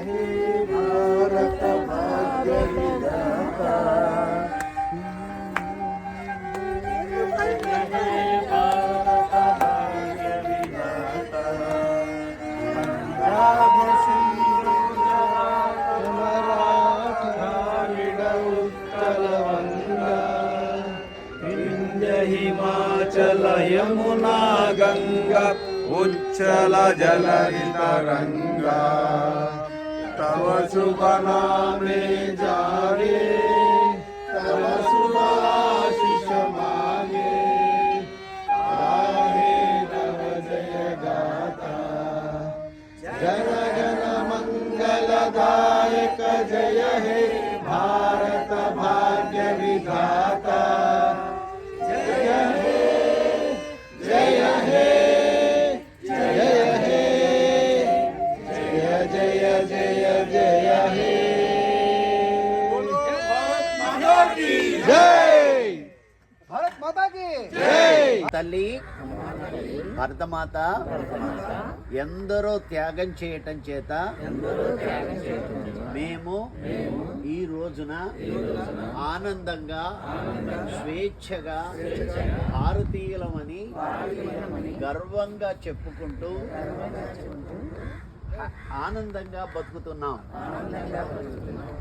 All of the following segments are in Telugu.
हे भारत भाग्य विधाता। पंजाब सिंधु मराठा उत्कल वंगा विंध्य हिमाचल यमुना गंगा उच्चल जलधि तरंगा। तव शुभ नामे जागे तव शुभ आशीष मांगे। गाहे तव जय गाथा जन गण मंगलदायक। जय हे भारत भाग्य विधाता। जय हे जय हे जय हे जय जय जय जय हे। जय भारत माता की जय। తల్లి భరతమాత ఎందరో త్యాగం చేయటం చేత మేము ఈ రోజున ఆనందంగా స్వేచ్ఛగా భారతీయులమని గర్వంగా చెప్పుకుంటూ ఆనందంగా బతుకుతున్నాం.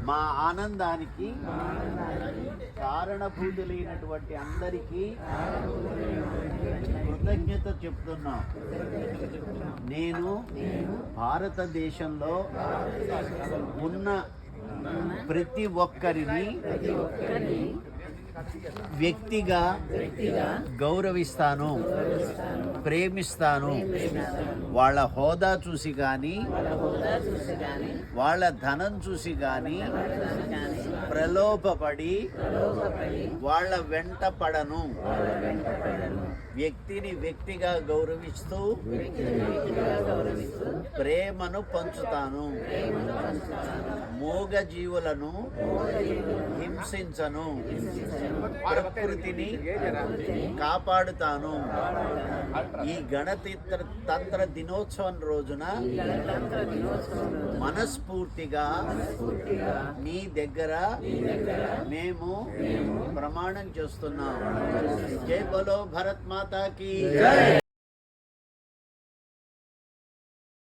మా ఆనందానికి కారణభూతులైనటువంటి అందరికీ కృతజ్ఞత చెప్తున్నాం. నేను భారతదేశంలో ఉన్న ప్రతి ఒక్కరిని వ్యక్తిగా గౌరవిస్తాను, ప్రేమిస్తాను. వాళ్ళ హోదా చూసి కానీ వాళ్ళ ధనం చూసి కానీ ప్రలోభపడి వాళ్ళ వెంట పడను. వ్యక్తిని వ్యక్తిగా గౌరవిస్తూ ప్రేమను పంచుతాను. మూగ జీవులను హింసించను. ప్రకృతిని కాపాడుతాను. ఈ గణతంత్ర దినోత్సవం రోజున మనస్ఫూర్తిగా నీ దగ్గర మేము ప్రమాణం చేస్తున్నాం. జై బోలో భరత్ మాతా కీ జై.